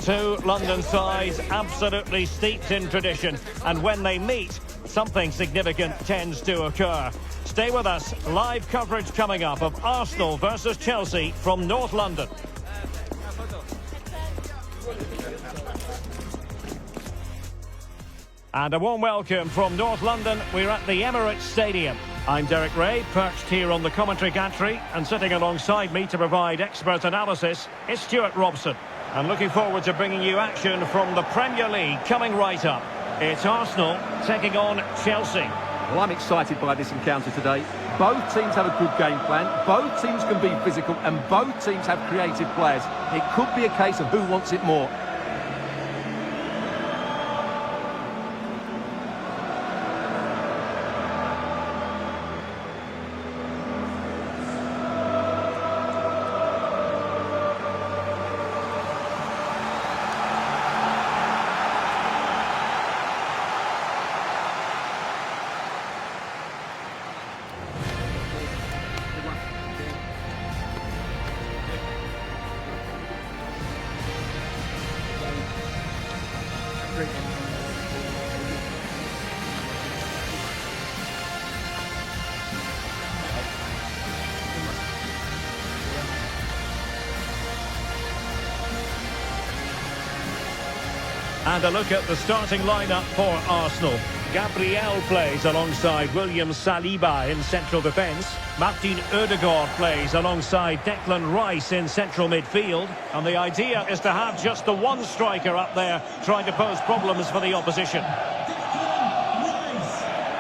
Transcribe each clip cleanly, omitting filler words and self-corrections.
Two London sides absolutely steeped in tradition, and when they meet, something significant tends to occur. Stay with us, live coverage coming up of Arsenal versus Chelsea from North London. And a warm welcome from North London. We're at the Emirates Stadium. I'm Derek Ray, perched here on the commentary gantry, and sitting alongside me to provide expert analysis is Stuart Robson. And looking forward to bringing you action from the Premier League coming right up. It's Arsenal taking on Chelsea. Well, I'm excited by this encounter today. Both teams have a good game plan, both teams can be physical, and both teams have creative players. It could be a case of who wants it more. And a look at the starting lineup for Arsenal. Gabriel plays alongside William Saliba in central defence. Martin Ødegaard plays alongside Declan Rice in central midfield. And the idea is to have just the one striker up there trying to pose problems for the opposition.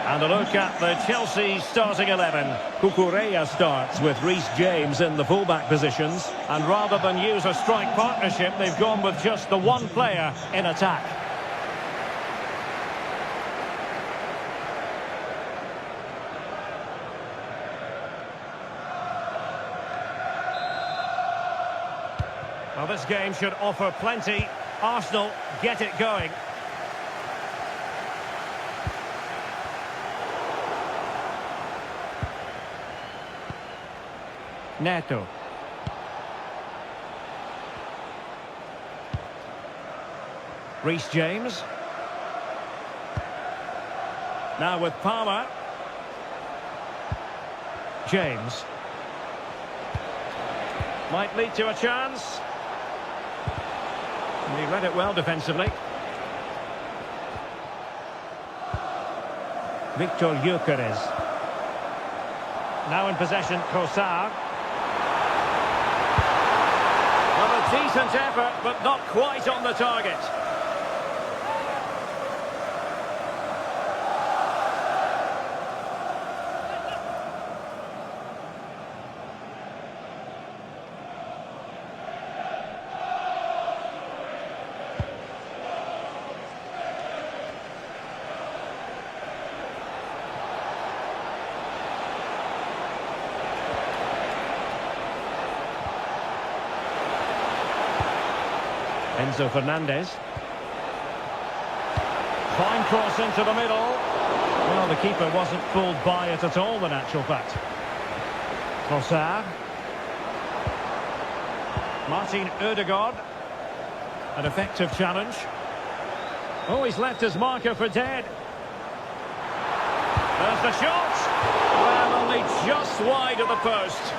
And a look at the Chelsea starting 11. Cucurella starts with Reece James in the fullback positions. And rather than use a strike partnership, they've gone with just the one player in attack. Well, this game should offer plenty. Arsenal get it going. Neto. Reece James. Now with Palmer. James. Might lead to a chance. And he read it well defensively. Victor Gyökeres. Now in possession, Trossard. Well, a decent effort, but not quite on the target. Enzo Fernandez. Fine cross into the middle. Well, the keeper wasn't fooled by it at all, in actual fact. Trossard. Martin Ødegaard. An effective challenge. Oh, he's left his marker for dead. There's the shot. Well, only just wide of the post.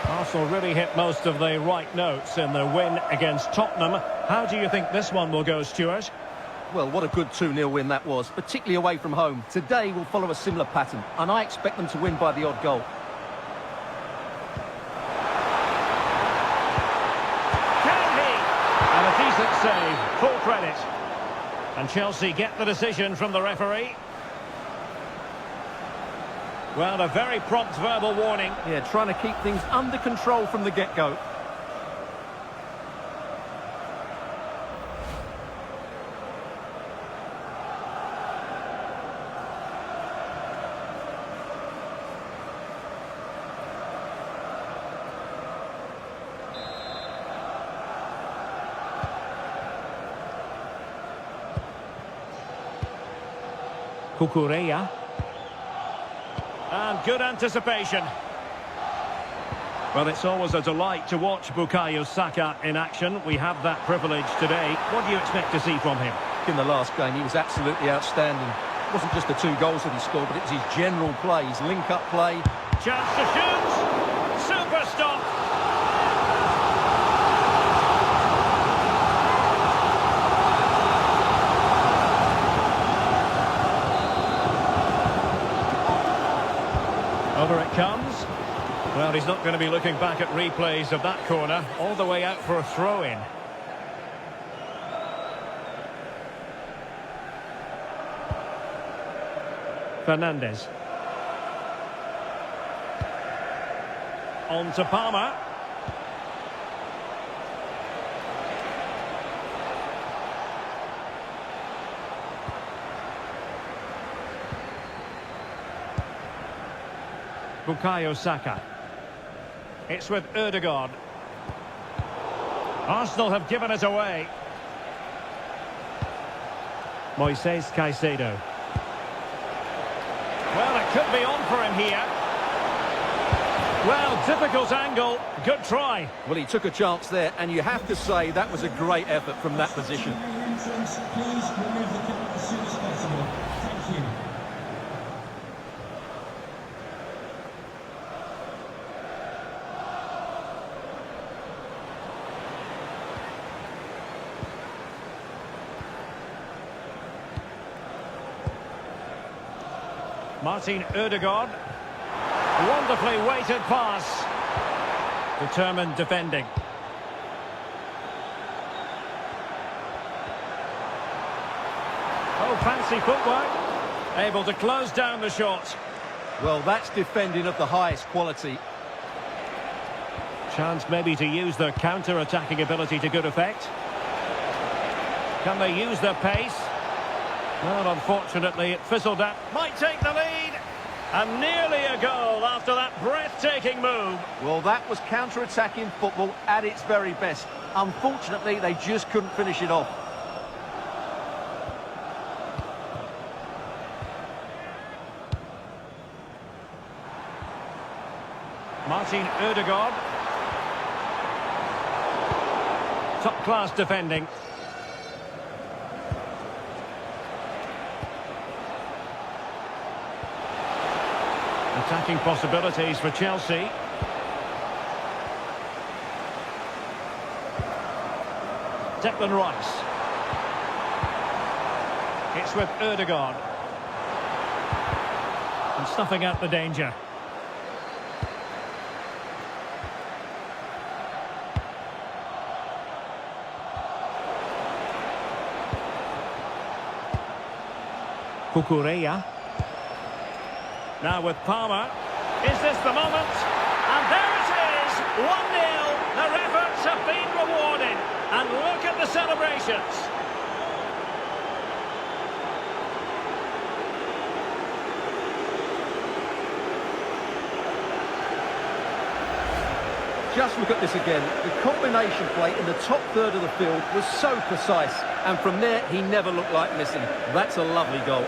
Arsenal really hit most of the right notes in their win against Tottenham. How do you think this one will go, Stuart? Well, what a good 2-0 win that was, particularly away from home. Today we'll follow a similar pattern, and I expect them to win by the odd goal. Can he? And a decent save, full credit. And Chelsea get the decision from the referee. Well, a very prompt verbal warning. Yeah, trying to keep things under control from the get-go. Cucurella. And good anticipation. Well, it's always a delight to watch Bukayo Saka in action. We have that privilege today. What do you expect to see from him? In the last game, he was absolutely outstanding. It wasn't just the 2 goals that he scored, but it was his general play, his link-up play. Chance to shoot. Super stop. Over it comes. Well, he's not going to be looking back at replays of that corner. All the way out for a throw-in. Fernandez. On to Palmer. Bukayo Saka. It's with Ødegaard. Arsenal have given it away. Moises Caicedo. Well, it could be on for him here. Well, difficult angle. Good try. Well, he took a chance there, and you have to say that was a great effort from that position. Please remove the kit as soon as possible. Thank you. Martin Ødegaard. Wonderfully weighted pass. Determined defending. Oh, fancy footwork. Able to close down the shot. Well, that's defending of the highest quality. Chance maybe to use their counter-attacking ability to good effect. Can they use their pace? Well, unfortunately, it fizzled out. Might take the lead. And nearly a goal after that breathtaking move. Well, that was counter-attacking football at its very best. Unfortunately, they just couldn't finish it off. Martin Ødegaard. Top-class defending. Attacking possibilities for Chelsea. Declan Rice. It's with Ødegaard. And snuffing out the danger. Cucurella. Now with Palmer. Is this the moment? And there it is! 1-0. Their efforts have been rewarded. And look at the celebrations. Just look at this again. The combination play in the top third of the field was so precise. And from there, he never looked like missing. That's a lovely goal.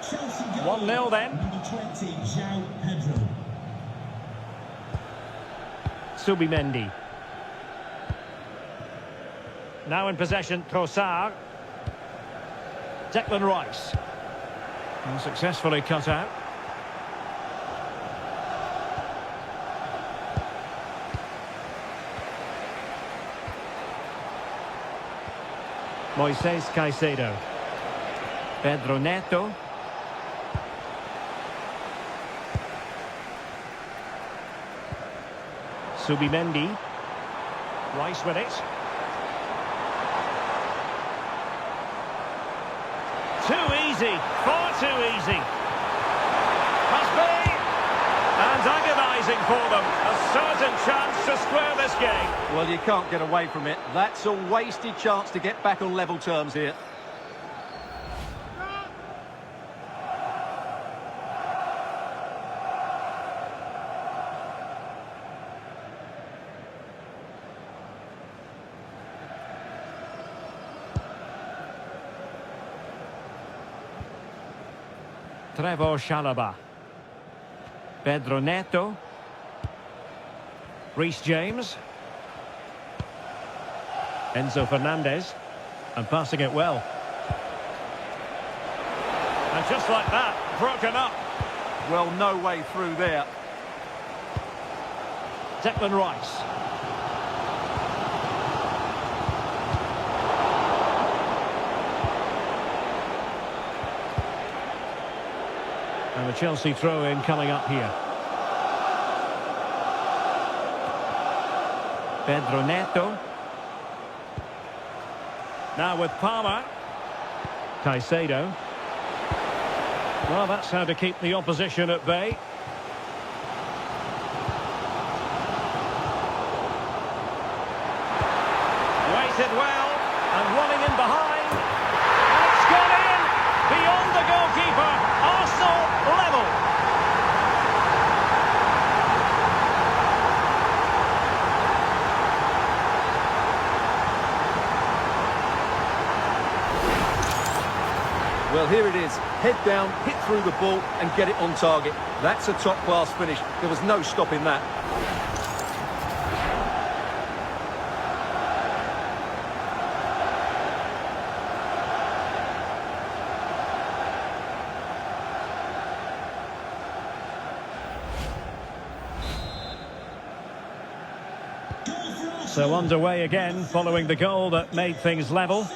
Chelsea goal. 1-0 then. Number 20, João Pedro. Subimendi. Now in possession, Trossard. Declan Rice. And successfully cut out. Moises Caicedo. Pedro Neto. Subimendi. Rice with it. Too easy. Far too easy. Must be. And seems agonising for them. A certain chance to square this game. Well, you can't get away from it. That's a wasted chance to get back on level terms here. Trevor Chalobah. Pedro Neto. Reece James. Enzo Fernandez. And passing it well. And just like that, broken up. Well, no way through there. Declan Rice. And the Chelsea throw-in coming up here. Pedro Neto. Now with Palmer. Caicedo. Well, that's how to keep the opposition at bay. Waited well, and running in behind. And it's gone in! Beyond the goalkeeper. Arsenal level. Well, here it is. Head down, hit through the ball and get it on target. That's a top-class finish. There was no stopping that. So underway again, following the goal that made things level.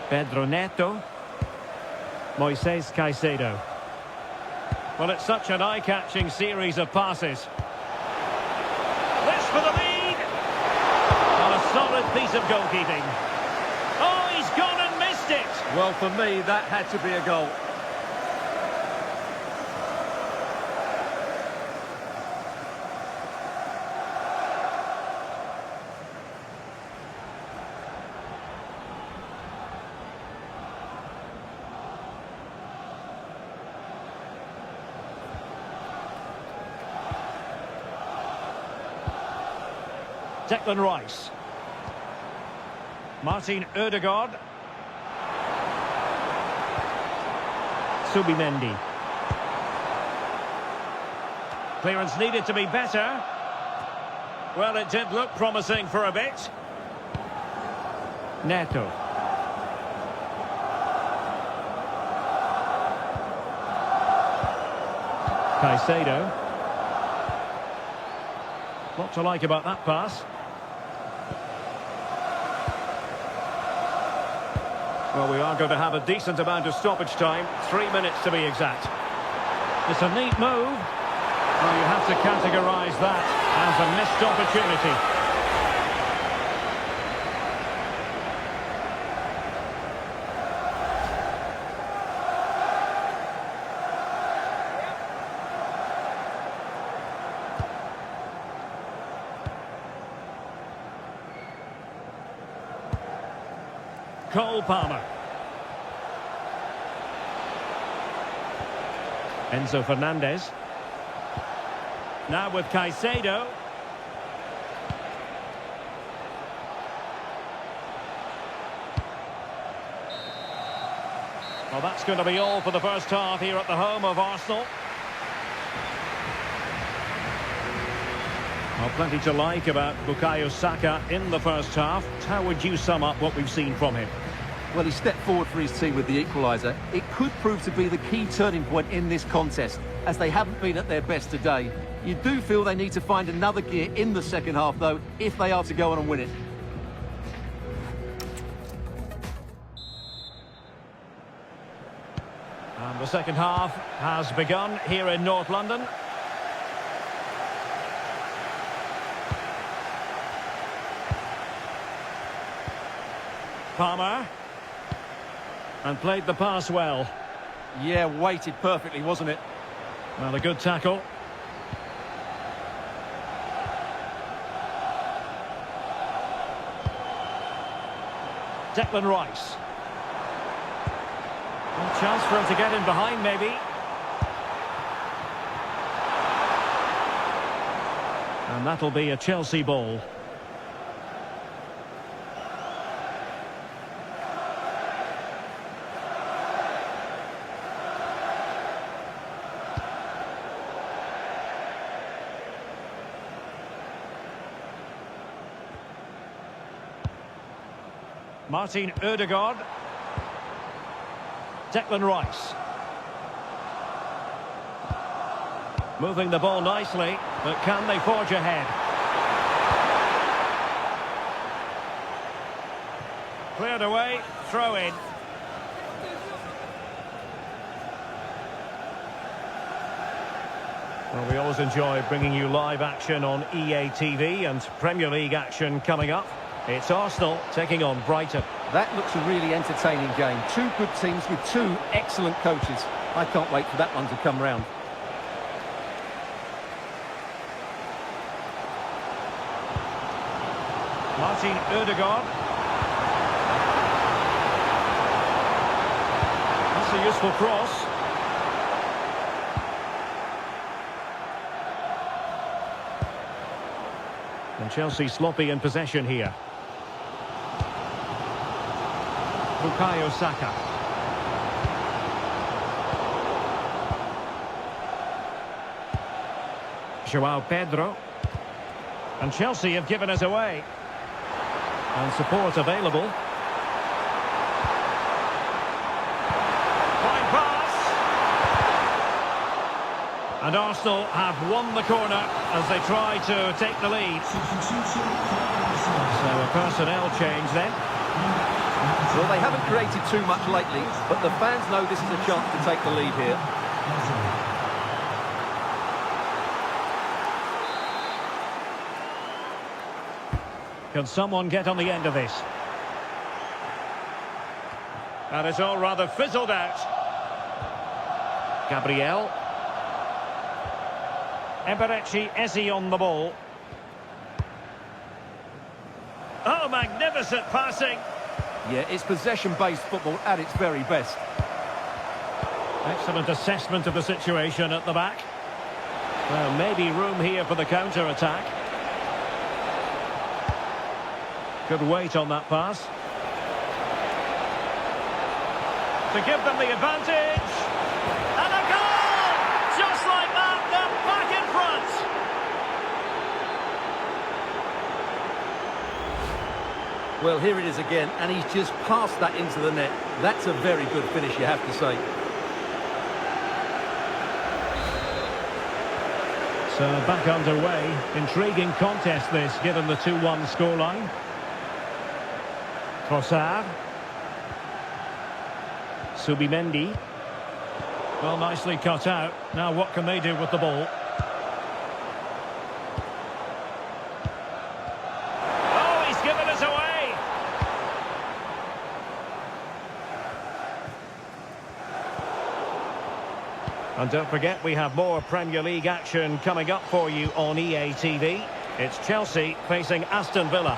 Pedro Neto. Moises Caicedo. Well, it's such an eye-catching series of passes. This for the lead. And a solid piece of goalkeeping. Oh, he's gone and missed it. Well, for me, that had to be a goal. Declan Rice. Martin Ødegaard. Subimendi. Clearance needed to be better. Well, it did look promising for a bit. Neto. Caicedo. What to like about that pass? Well, we are going to have a decent amount of stoppage time. 3 minutes to be exact. It's a neat move. Well, you have to categorise that as a missed opportunity. Cole Palmer. Enzo Fernandez. Now with Caicedo. Well, that's going to be all for the first half here at the home of Arsenal. Well, plenty to like about Bukayo Saka in the first half. How would you sum up what we've seen from him? Well, he stepped forward for his team with the equaliser. It could prove to be the key turning point in this contest, as they haven't been at their best today. You do feel they need to find another gear in the second half, though, if they are to go on and win it. And the second half has begun here in North London. Palmer. And played the pass well. Yeah, weighted perfectly, wasn't it? Well, a good tackle. Declan Rice. A chance for him to get in behind, maybe. And that'll be a Chelsea ball. Martin Ødegaard. Declan Rice. Moving the ball nicely, but can they forge ahead? Cleared away, throw in. Well, we always enjoy bringing you live action on EA TV and Premier League action coming up. It's Arsenal taking on Brighton. That looks a really entertaining game. Two good teams with two excellent coaches. I can't wait for that one to come round. Martin Ødegaard. That's a useful cross. And Chelsea sloppy in possession here. Bukayo Saka. João Pedro. And Chelsea have given us away. And support available. Fine pass. And Arsenal have won the corner as they try to take the lead. So a personnel change then. Well, they haven't created too much lately, but the fans know this is a chance to take the lead here. Can someone get on the end of this? And it's all rather fizzled out. Gabriel. Eberechi Eze on the ball. Oh, magnificent passing. Yeah, it's possession-based football at its very best. Excellent assessment of the situation at the back. Well, maybe room here for the counter-attack. Good weight on that pass. To give them the advantage. And a goal! Just like that, they're back in front. Well, here it is again, and he's just passed that into the net. That's a very good finish, you have to say. So back underway. Intriguing contest this, given the 2-1 scoreline. Trossard. Subimendi. Well, nicely cut out. Now what can they do with the ball? Oh, he's given us away! And don't forget, we have more Premier League action coming up for you on EA TV. It's Chelsea facing Aston Villa.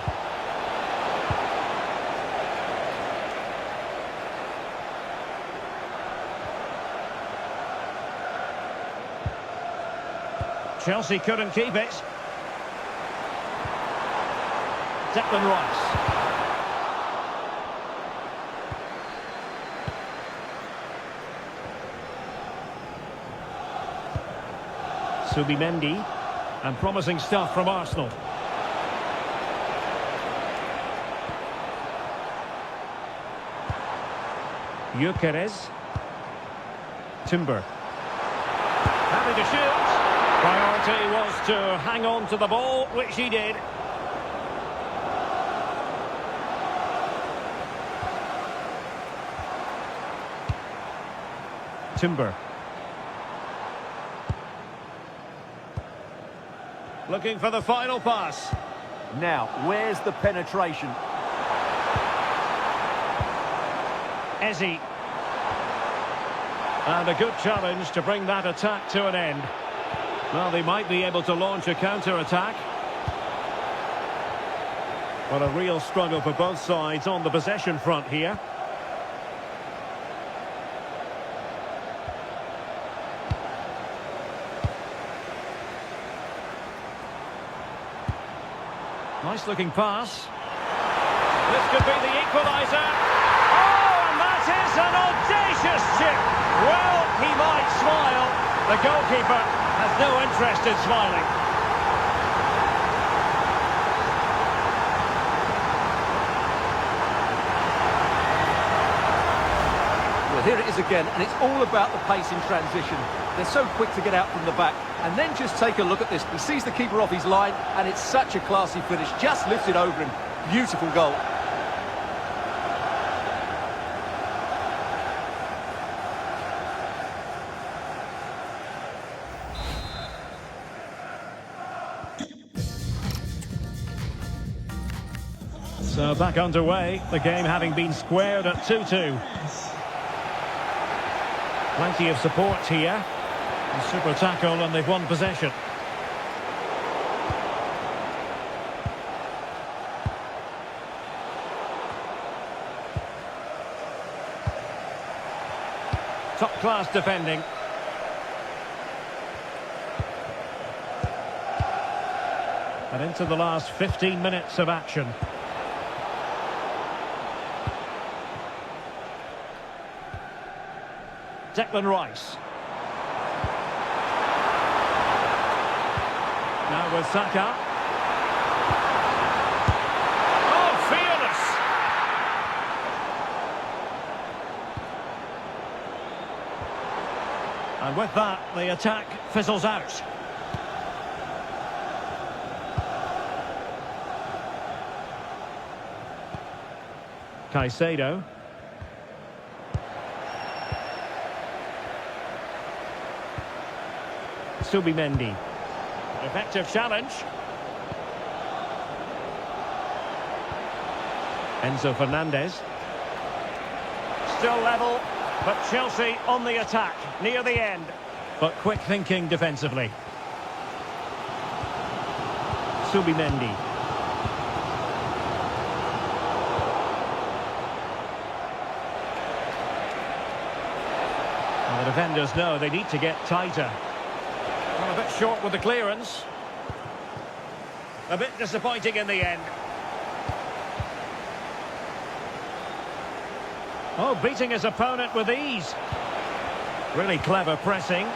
Chelsea couldn't keep it. Declan Rice. Subimendi. And promising stuff from Arsenal. Gyökeres. Timber. Having to shoot. Priority was to hang on to the ball, which he did. Timber. Looking for the final pass. Now, where's the penetration? Ezzy. And a good challenge to bring that attack to an end. Well, they might be able to launch a counter-attack. But a real struggle for both sides on the possession front here. Nice looking pass. This could be the equaliser. Oh, and that is an audacious chip. Well, he might smile. The goalkeeper has no interest in smiling. Well, here it is again, and it's all about the pace in transition. They're so quick to get out from the back. And then just take a look at this. He sees the keeper off his line, and it's such a classy finish. Just lifted over him. Beautiful goal. So back underway, the game having been squared at 2-2. Plenty of support here. A super tackle and they've won possession. Top-class defending. And into the last 15 minutes of action. Declan Rice. Now with Saka. Oh, fearless! And with that, the attack fizzles out. Caicedo. Subimendi. Effective challenge. Enzo Fernandez. Still level, but Chelsea on the attack, near the end. But quick thinking defensively. Subimendi. And the defenders know they need to get tighter. Well, a bit short with the clearance. A bit disappointing in the end. Oh, beating his opponent with ease. Really clever pressing.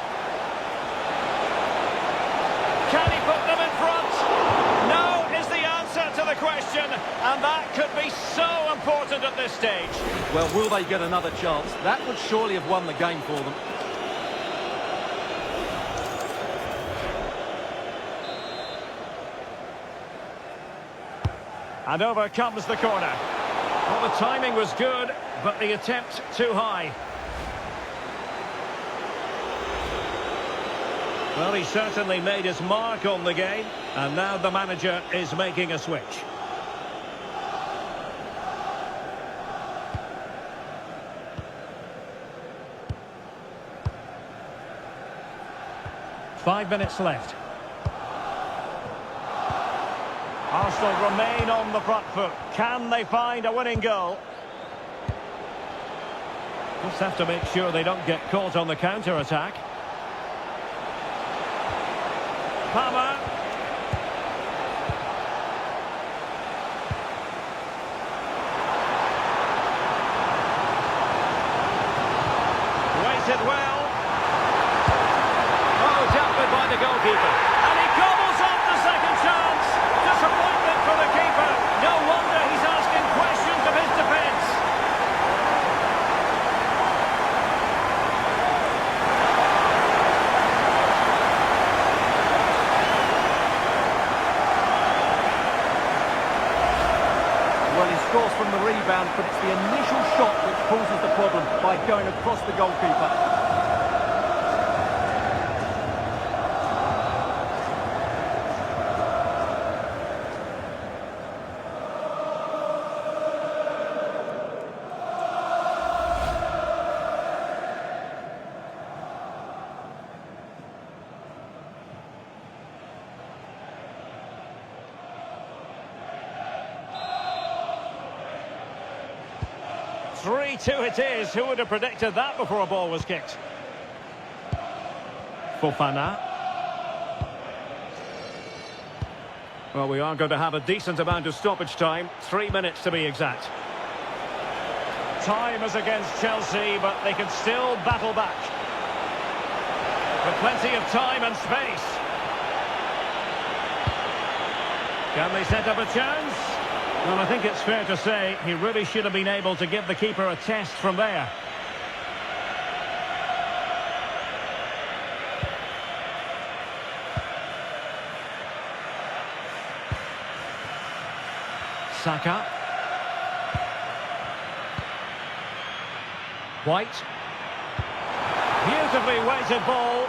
Can he put them in front? No is the answer to the question, and that could be so important at this stage. Well, will they get another chance? That would surely have won the game for them. And over comes the corner. Well, the timing was good, but the attempt too high. Well, he certainly made his mark on the game, and now the manager is making a switch. Five minutes left. Arsenal remain on the front foot. Can they find a winning goal? Just have to make sure they don't get caught on the counter-attack. Palmer. Waited well. Oh, dealt with by the goalkeeper. And he gobbles up the second chance. Disappointment for the keeper. No wonder he's asking questions of his defence. Well, he scores from the rebound, but it's the initial shot which causes the problem by going across the goalkeeper. 3-2 it is. Who would have predicted that before a ball was kicked? Fofana. Well, we are going to have a decent amount of stoppage time. 3 minutes to be exact. Time is against Chelsea, but they can still battle back. With plenty of time and space. Can they set up a chance? Well, I think it's fair to say he really should have been able to give the keeper a test from there. Saka. White. Beautifully weighted ball.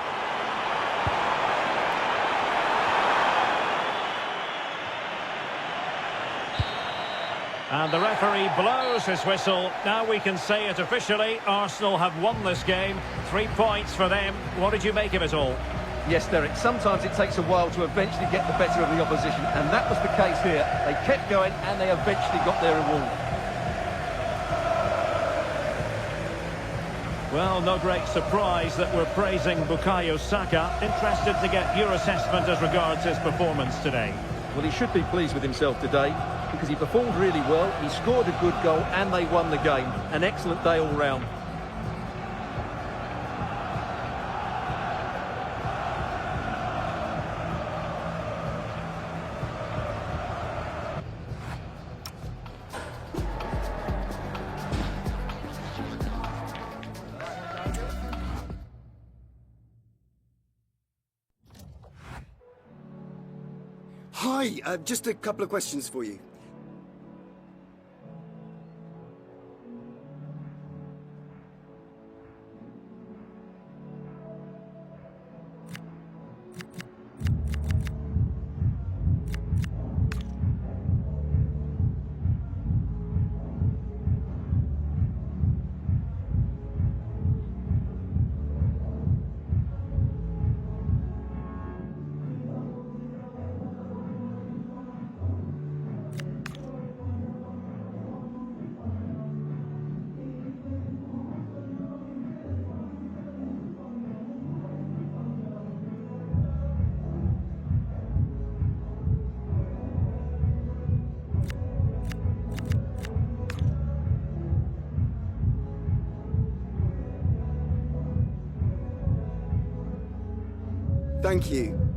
And the referee blows his whistle. Now we can say it officially. Arsenal have won this game. 3 points for them. What did you make of it all? Yes, Derek, sometimes it takes a while to eventually get the better of the opposition, and that was the case here. They kept going, and they eventually got their reward. Well, no great surprise that we're praising Bukayo Saka. Interested to get your assessment as regards his performance today. Well, he should be pleased with himself today, because he performed really well, he scored a good goal, and they won the game. An excellent day all round. Hi, just a couple of questions for you. Thank you.